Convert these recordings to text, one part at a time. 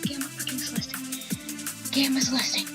Gamma freaking Celesting. Gamma Celesting.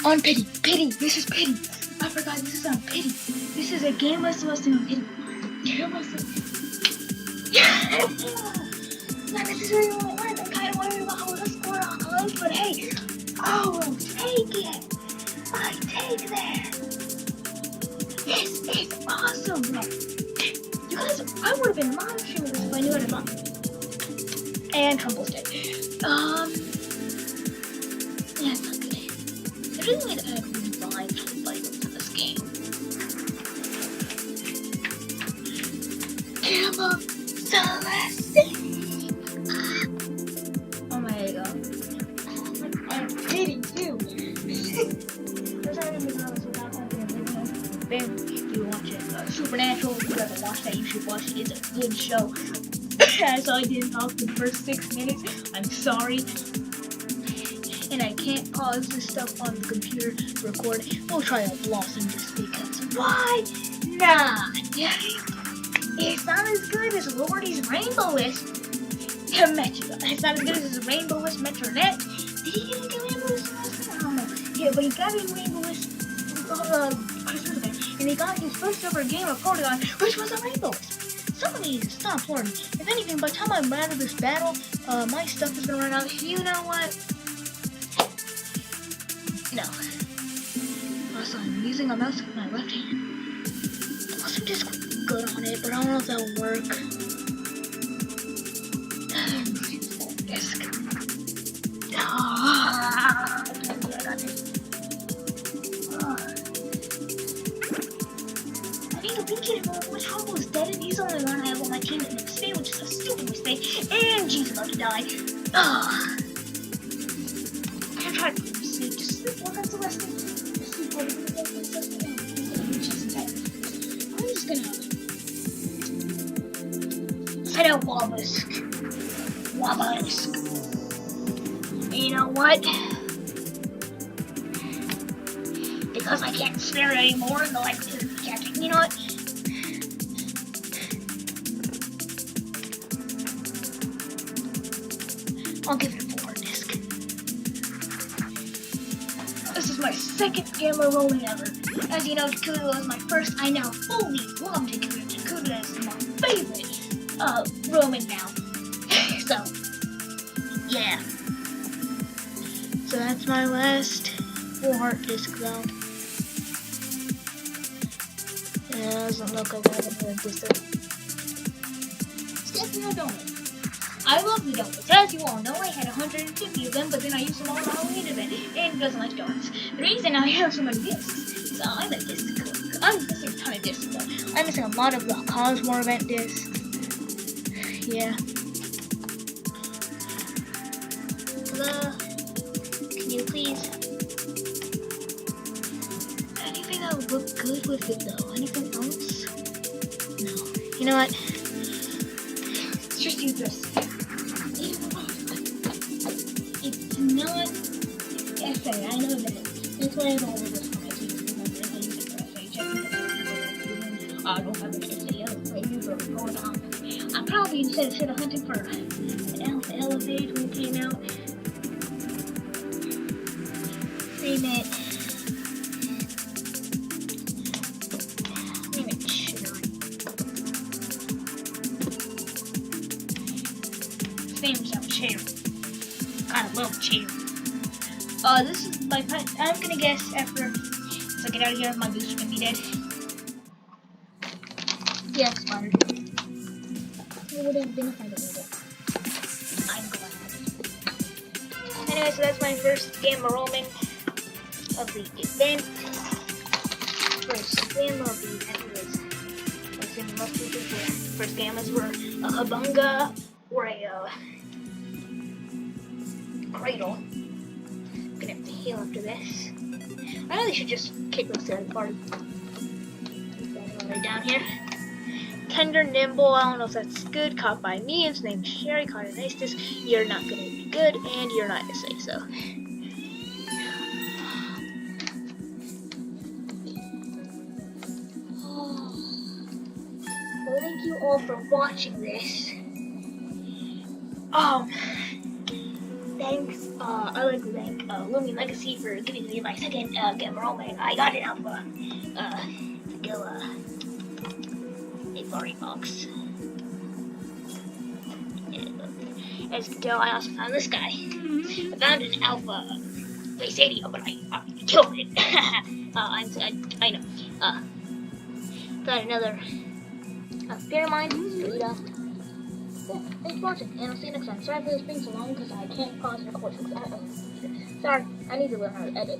On pity. Pity. This is pity. I forgot this is on pity. This is a Gamma Celesting on pity. Gamma Celesting. Yeah! Not necessarily what I wanted. I kind of worried about how the score goes, but hey, I will take it. I take that. This is awesome, bro. You guys, I would have been live streaming this if I knew what I bought. And Trumple's dead. Yeah, it's not good. I really need to add revive items to this game. Gamma Celesting. Oh my god. I'm kidding too. There's not even honest without having a video. Bam, you watch it. Supernatural, if you ever watch that, you should watch it. It's a good show. As I didn't talk for the first 6 minutes. I'm sorry. And I can't pause this stuff on the computer to record. We'll try a blossom just because. Why not? It's not as good as Lordy's Rainbowist. It's not as good as his Rainbowist Metronet. Did he get a Rainbowist? I don't know. Yeah, but he got his Rainbowist Christmas event, and he got his first ever game of Polygon, which was a Rainbowist. Somebody needs to stop Lordy. If anything, by the time I'm out of this battle, my stuff is gonna run out. You know what? No. Also, I'm using a mouse with my left hand. Also, just good on it, but I don't know if that'll work. Disk. I got this. I need to think it about which Humble is dead, and he's the only one I have on my team that makes mistake, which is a stupid mistake, and G's about to die. I'm gonna try to sleep. Just sleep on that Celesting. Just sleep on that Celesting. I'm just gonna set out Wabask. You know what? Because I can't spare it anymore, the likelihood of catching. You know what? I'll give it a 4 disc. This is my second Gamma rolling ever. As you know, Takuda was my first. I now fully love Takuda. Takuda is my favorite Roman now. So, yeah. So that's my last 4 heart disc though. Yeah, it doesn't look like I have a disc. It's definitely a donut. I love the donuts. As you all know, I had 150 of them, but then I used them all on the Halloween event, and doesn't like donuts. The reason I have so many discs is I'm a disc cook. I'm missing a ton of discs though. I'm missing a lot of the Cosmore event discs. Yeah. Can you please? Anything that would look good with it though? Anything else? No. You know what? Let's just use this. It's not FA, I know that. That's why I have all of this on my team. Remember, if I use it for FA, check it out. I don't have any FA players or going on. I probably instead of hunting for an LFA when it came out. Name it Cherry. His name is Cherry. God, I love Cherry. This is my pet. I'm gonna guess after I get out of here, my booster can be dead. Yeah, expired. It would have been if I didn't need it. I'm glad. Anyway, so that's my first Gamma roaming of the event. First Gamma of the event was, I think most people were, first Gammas were a Habunga or a Cradle. I'm gonna have to heal after this. I really should just kick those to the party. Right down here. Tender Nimble, I don't know if that's good. Caught by me, its name's Sherry. Caught an Ace Disc. You're not gonna be good, and you're not gonna say so. Well, thank you all for watching this. I'd like to thank Looming Legacy for giving me my second Gamma Roaming. I got an alpha to go a party box. And, as you can tell, I also found this guy. I found an alpha base 80, but I killed it. I know. Got another Fear Mind. Yeah, thanks for watching, and I'll see you next time. Sorry for this being so long because I can't pause and record. Sorry, I need to learn how to edit.